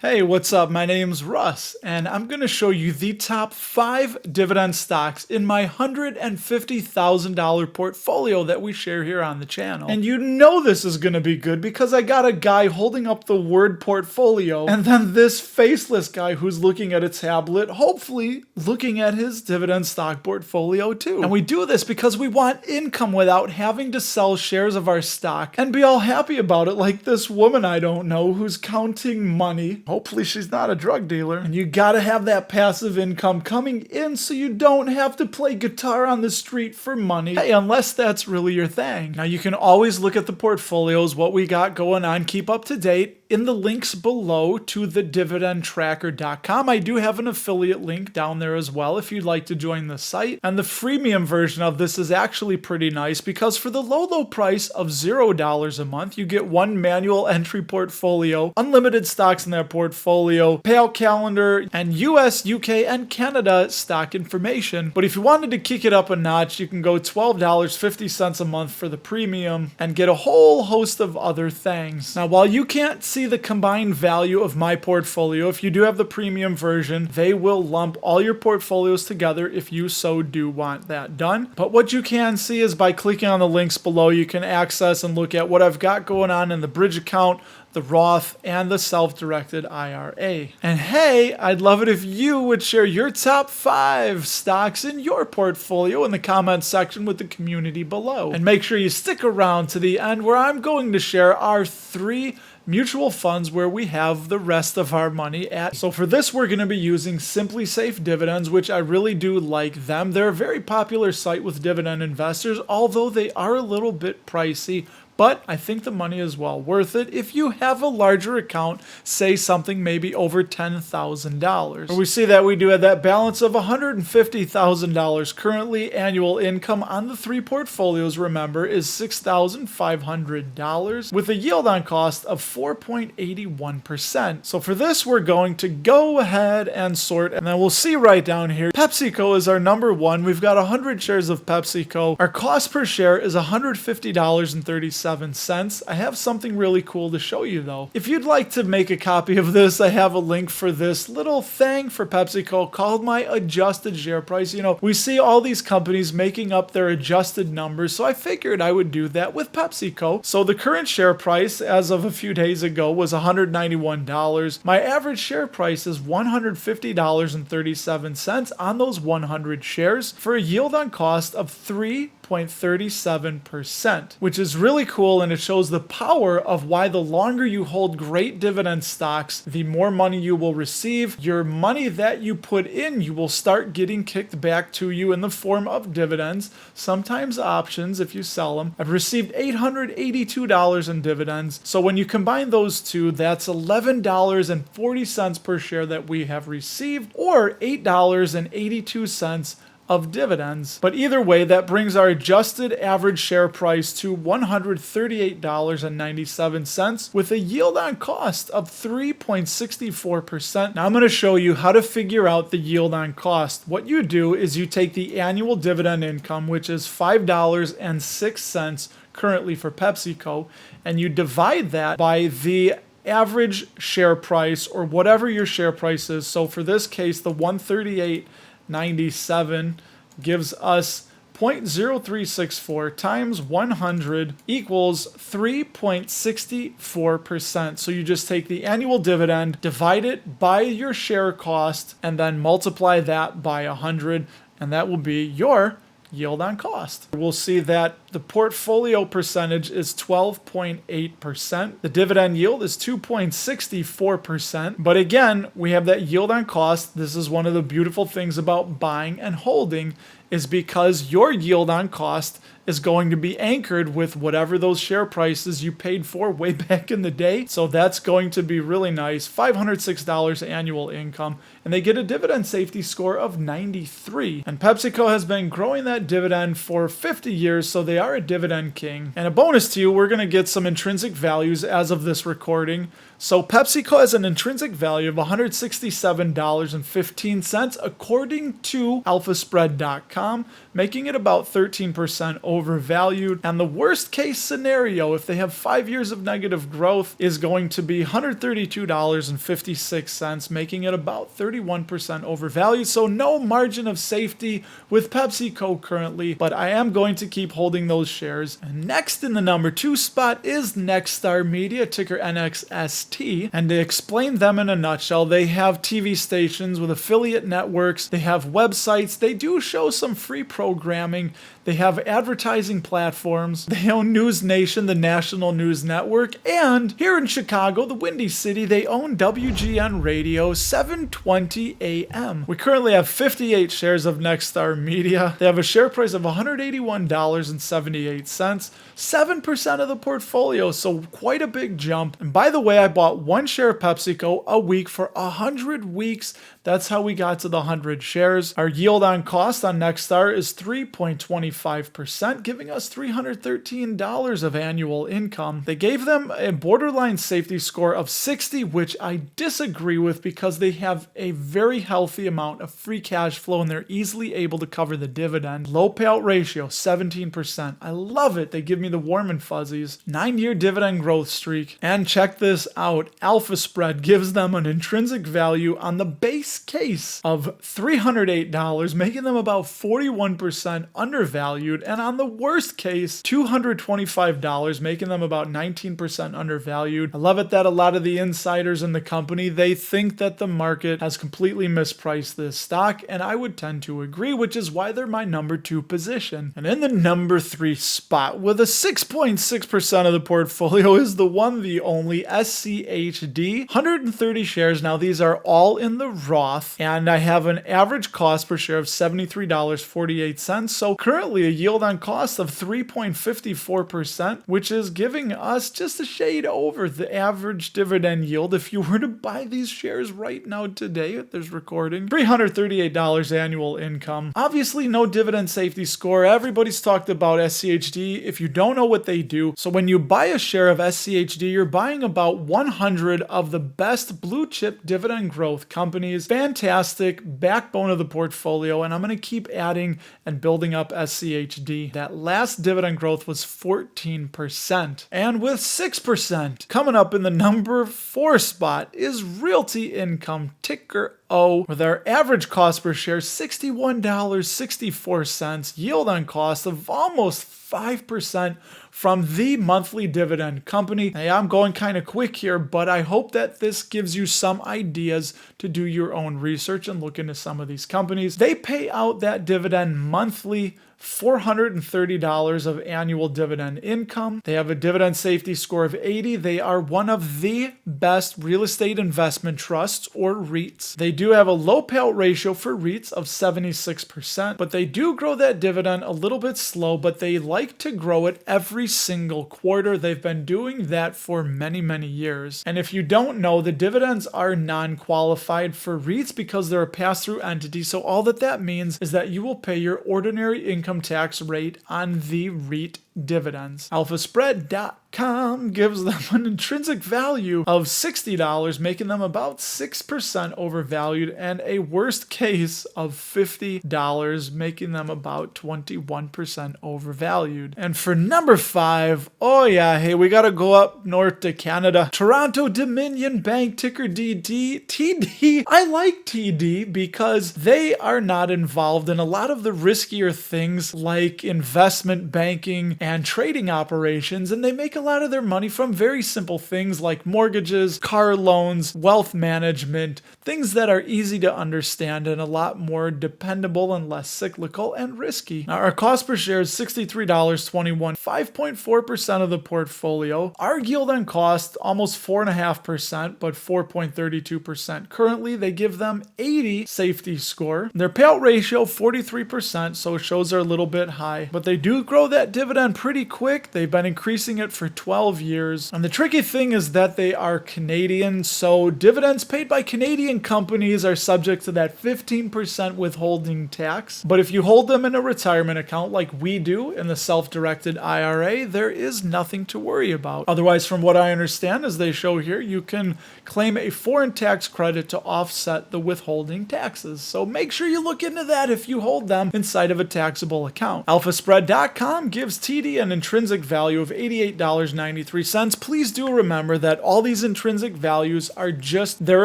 Hey, what's up? My name's Russ, and I'm going to show you the top 5 dividend stocks in my $150,000 portfolio that we share here on the channel. And you know this is going to be good because I got a guy holding up the word portfolio, and then this faceless guy who's looking at a tablet, hopefully looking at his dividend stock portfolio too. And we do this because we want income without having to sell shares of our stock and be all happy about it, like this woman I don't know who's counting money. Hopefully she's not a drug dealer. And you gotta have that passive income coming in so you don't have to play guitar on the street for money. Hey, unless that's really your thing. Now you can always look at the portfolios, what we got going on, keep up to date in the links below to the dividendtracker.com. I do have an affiliate link down there as well if you'd like to join the site. And the freemium version of this is actually pretty nice because for the low price of $0 a month, you get one manual entry portfolio, unlimited stocks in that portfolio, payout calendar, and US, UK, and Canada stock information. But if you wanted to kick it up a notch, you can go $12.50 a month for the premium and get a whole host of other things. Now, while you can't see the combined value of my portfolio, if you do have the premium version, they will lump all your portfolios together if you so do want that done. But what you can see is by clicking on the links below, you can access and look at what I've got going on in the bridge account, the Roth, and the self-directed IRA. And hey, I'd love it if you would share your top 5 stocks in your portfolio in the comments section with the community below. And make sure you stick around to the end where I'm going to share our 3 mutual funds where we have the rest of our money at. So for this, we're going to be using Simply Safe Dividends, which I really do like them. They're a very popular site with dividend investors, although they are a little bit pricey. But I think the money is well worth it if you have a larger account, say something maybe over $10,000. We see that we do have that balance of $150,000 currently. Annual income on the 3 portfolios, remember, is $6,500 with a yield on cost of 4.81%. So for this, we're going to go ahead and sort, and then we'll see right down here. PepsiCo is our number 1. We've got 100 shares of PepsiCo. Our cost per share is $150.37. I have something really cool to show you though. If you'd like to make a copy of this, I have a link for this little thing for PepsiCo called my adjusted share price. You know, we see all these companies making up their adjusted numbers, so I figured I would do that with PepsiCo. So the current share price as of a few days ago was $191. My average share price is $150.37 on those 100 shares for a yield on cost of 3.37%, which is really cool, and it shows the power of why the longer you hold great dividend stocks, the more money you will receive. Your money that you put in, you will start getting kicked back to you in the form of dividends, sometimes options if you sell them. I've received $882 in dividends, so when you combine those two, that's $11.40 per share that we have received, or $8.82 of dividends. But either way, that brings our adjusted average share price to $138.97 with a yield on cost of 3.64%. Now I'm going to show you how to figure out the yield on cost. What you do is you take the annual dividend income, which is $5.06 currently for PepsiCo, and you divide that by the average share price, or whatever your share price is. So for this case, the 138.97 gives us 0.0364 times 100 equals 3.64%. So you just take the annual dividend, divide it by your share cost, and then multiply that by 100, and that will be your yield on cost. We'll see that the portfolio percentage is 12.8%. The dividend yield is 2.64%. But again, we have that yield on cost. This is one of the beautiful things about buying and holding, is because your yield on cost is going to be anchored with whatever those share prices you paid for way back in the day. So that's going to be really nice. $506 annual income, and they get a dividend safety score of 93. And PepsiCo has been growing that dividend for 50 years, so they are a dividend king. And a bonus to you, we're going to get some intrinsic values as of this recording. So PepsiCo has an intrinsic value of $167.15 according to alphaspread.com, making it about 13% overvalued. And the worst case scenario, if they have 5 years of negative growth, is going to be $132.56, making it about 31% overvalued. So no margin of safety with PepsiCo currently, but I am going to keep holding those shares. And next in the number 2 spot is Nexstar Media, ticker NXST. And to explain them in a nutshell, they have TV stations with affiliate networks, they have websites, they do show some free programming, they have advertising platforms, they own News Nation, the national news network, and here in Chicago, the Windy City, they own WGN Radio 720 AM. We currently have 58 shares of Nexstar Media. They have a share price of $181.78, 7% of the portfolio, so quite a big jump. And by the way, I bought 1 share of PepsiCo a week for 100 weeks. That's how we got to the 100 shares. Our yield on cost on Nexstar is 3.25%, giving us $313 of annual income. They gave them a borderline safety score of 60, which I disagree with because they have a very healthy amount of free cash flow and they're easily able to cover the dividend. Low payout ratio, 17%. I love it. They give me the warm and fuzzies. 9-year dividend growth streak. And check this out. Alpha Spread gives them an intrinsic value on the base case of $308, making them about 41% undervalued, and on the worst case, $225, making them about 19% undervalued. I love it that a lot of the insiders in the company, they think that the market has completely mispriced this stock, and I would tend to agree, which is why they're my number 2 position. And in the number 3 spot, with a 6.6% of the portfolio, is the one, the only SCHD, 130 shares. Now these are all in the Roth, and I have an average cost per share of $73.48. So currently a yield on cost of 3.54%, which is giving us just a shade over the average dividend yield if you were to buy these shares right now today at this recording. $338 annual income. Obviously no dividend safety score. Everybody's talked about SCHD. If you don't know what they do, so when you buy a share of SCHD, you're buying about 100 of the best blue chip dividend growth companies. Fantastic backbone of the portfolio, and I'm going to keep adding and building up SCHD. That last dividend growth was 14%. And with 6% coming up in the number 4 spot is Realty Income, ticker O, with our average cost per share $61.64, yield on cost of almost 5% from the monthly dividend company. Hey, I'm going kind of quick here, but I hope that this gives you some ideas to do your own research and look into some of these companies. They pay out that dividend monthly, $430 of annual dividend income. They have a dividend safety score of 80. They are one of the best real estate investment trusts, or REITs. They do have a low payout ratio for REITs of 76%, but they do grow that dividend a little bit slow, but they like to grow it every single quarter. They've been doing that for many, many years. And if you don't know, the dividends are non-qualified for REITs because they're a pass-through entity. So all that means is that you will pay your ordinary income tax rate on the REIT dividends. AlphaSpread.com gives them an intrinsic value of $60, making them about 6% overvalued, and a worst case of $50, making them about 21% overvalued. And for number 5, oh yeah, hey, we gotta go up north to Canada. Toronto Dominion Bank, ticker DD. TD, I like TD because they are not involved in a lot of the riskier things like investment banking and trading operations, and they make a lot of their money from very simple things like mortgages, car loans, wealth management, things that are easy to understand and a lot more dependable and less cyclical and risky. Now, our cost per share is $63.21, 5.4% of the portfolio. Our yield on cost, almost 4.5%, but 4.32%. Currently, they give them 80 safety score. Their payout ratio, 43%, so it shows they're a little bit high, but they do grow that dividend pretty quick. They've been increasing it for 12 years. And the tricky thing is that they are Canadian, so dividends paid by Canadian companies are subject to that 15% withholding tax. But if you hold them in a retirement account like we do in the self-directed IRA, there is nothing to worry about. Otherwise, from what I understand, as they show here, you can claim a foreign tax credit to offset the withholding taxes. So make sure you look into that if you hold them inside of a taxable account. AlphaSpread.com gives TD an intrinsic value of $88.93. Please do remember that all these intrinsic values are just their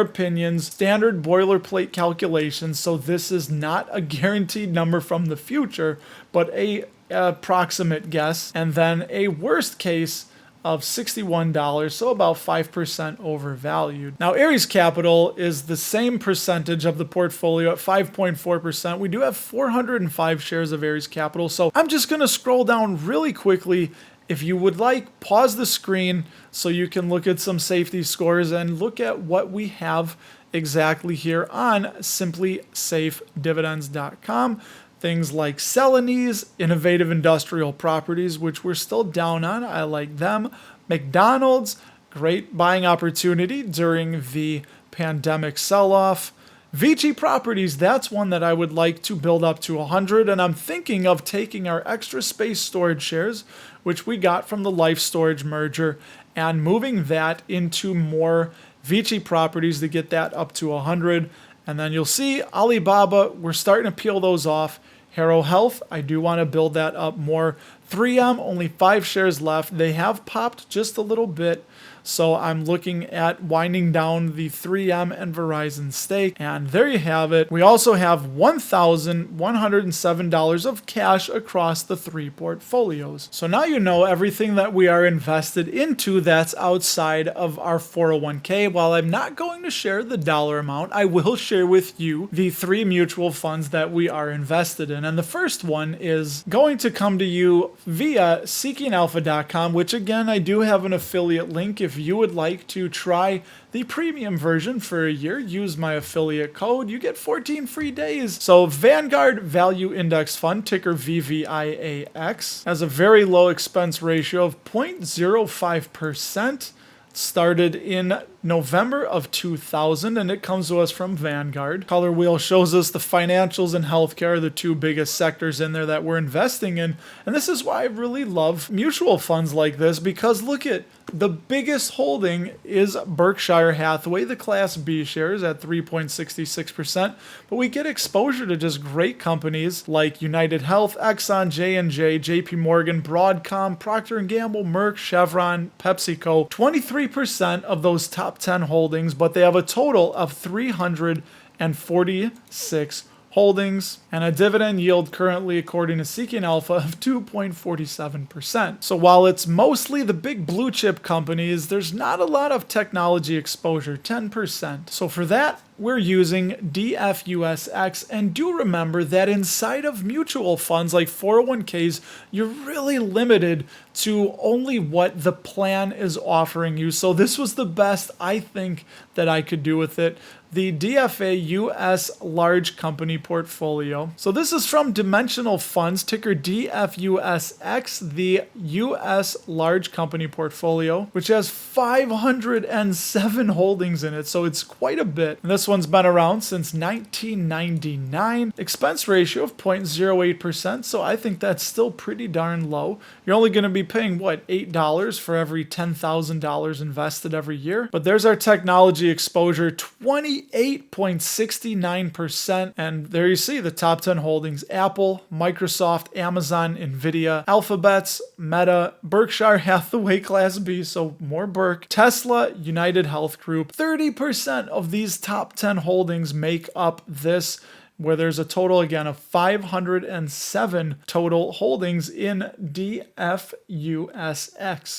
opinions, standard boilerplate calculations, so this is not a guaranteed number from the future, but a approximate guess, and then a worst case of $61, so about 5% overvalued. Now, Ares Capital is the same percentage of the portfolio at 5.4%. We do have 405 shares of Ares Capital, so I'm just going to scroll down really quickly. If you would like, pause the screen so you can look at some safety scores and look at what we have exactly here on simplysafedividends.com. Things like Celanese, Innovative Industrial Properties, which we're still down on. I like them. McDonald's, great buying opportunity during the pandemic sell-off. Vici Properties, that's one that I would like to build up to 100, and I'm thinking of taking our extra space storage shares, which we got from the Life Storage merger, and moving that into more Vici Properties to get that up to 100. And then you'll see Alibaba, we're starting to peel those off. Harrow Health, I do want to build that up more. 3M, only 5 shares left. They have popped just a little bit, so I'm looking at winding down the 3M and Verizon stake. And there you have it. We also have $1,107 of cash across the 3 portfolios. So now you know everything that we are invested into that's outside of our 401k. While I'm not going to share the dollar amount, I will share with you the 3 mutual funds that we are invested in. And the first one is going to come to you via seekingalpha.com, which again, I do have an affiliate link. If you would like to try the premium version for a year, use my affiliate code. You get 14 free days. So Vanguard Value Index Fund, ticker VVIAX, has a very low expense ratio of 0.05%. Started in November of 2000, and it comes to us from Vanguard. Color wheel shows us the financials and healthcare are the 2 biggest sectors in there that we're investing in. And this is why I really love mutual funds like this, because look at the biggest holding is Berkshire Hathaway, the Class B shares at 3.66%. But we get exposure to just great companies like United Health, Exxon, J&J, JP Morgan, Broadcom, Procter & Gamble, Merck, Chevron, PepsiCo. 23% of those top 10 holdings, but they have a total of 346 holdings, and a dividend yield currently, according to Seeking Alpha, of 2.47%. So while it's mostly the big blue chip companies, there's not a lot of technology exposure, 10%. So for that, we're using DFUSX, and do remember that inside of mutual funds like 401ks, you're really limited to only what the plan is offering you. So this was the best I think that I could do with it. The DFA US Large Company Portfolio. So this is from Dimensional Funds, ticker DFUSX, the US Large Company Portfolio, which has 507 holdings in it. So it's quite a bit. And this one's been around since 1999. Expense ratio of 0.08%. So I think that's still pretty darn low. You're only going to be paying, what, $8 for every $10,000 invested every year. But there's our technology exposure, 28.69%. And there you see the top 10 holdings: Apple, Microsoft, Amazon, Nvidia, Alphabets, Meta, Berkshire Hathaway Class B, so more Berk, Tesla, United Health Group. 30% of these top 10 holdings make up this, where there's a total, again, of 507 total holdings in DFUSX.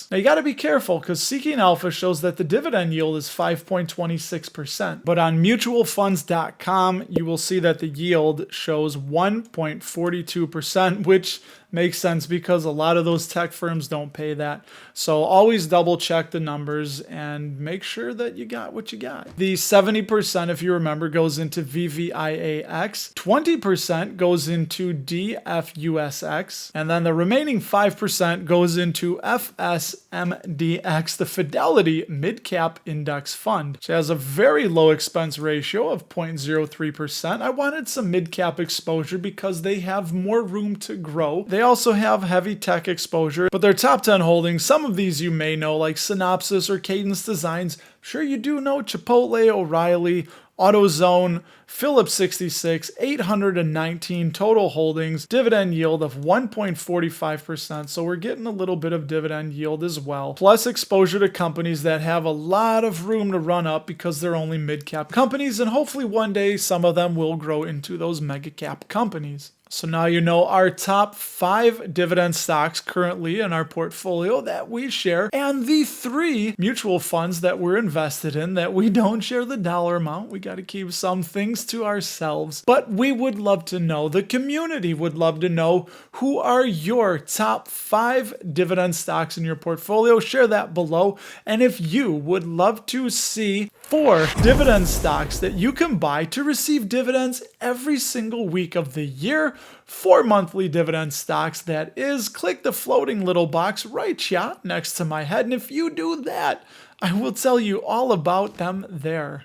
Now, you got to be careful because Seeking Alpha shows that the dividend yield is 5.26%. But on mutualfunds.com, you will see that the yield shows 1.42%, which makes sense because a lot of those tech firms don't pay that. So always double check the numbers and make sure that you got what you got. The 70%, if you remember, goes into VVIAX, 20% goes into DFUSX, and then the remaining 5% goes into FSMDX, the Fidelity Mid-Cap Index Fund, which has a very low expense ratio of 0.03%. I wanted some mid-cap exposure because they have more room to grow. They also have heavy tech exposure, but their top 10 holdings, some of these you may know, like Synopsys or Cadence Designs. Sure, you do know Chipotle, O'Reilly, AutoZone, Phillips 66, 819 total holdings, dividend yield of 1.45%. So we're getting a little bit of dividend yield as well. Plus exposure to companies that have a lot of room to run up because they're only mid-cap companies, and hopefully one day some of them will grow into those mega-cap companies. So now you know our top 5 dividend stocks currently in our portfolio that we share, and the 3 mutual funds that we're invested in that we don't share the dollar amount. We got to keep some things to ourselves. But we would love to know, the community would love to know, who are your top 5 dividend stocks in your portfolio. Share that below. And if you would love to see 4 dividend stocks that you can buy to receive dividends every single week of the year, 4 monthly dividend stocks, that is, click the floating little box right here next to my head. And if you do that, I will tell you all about them there.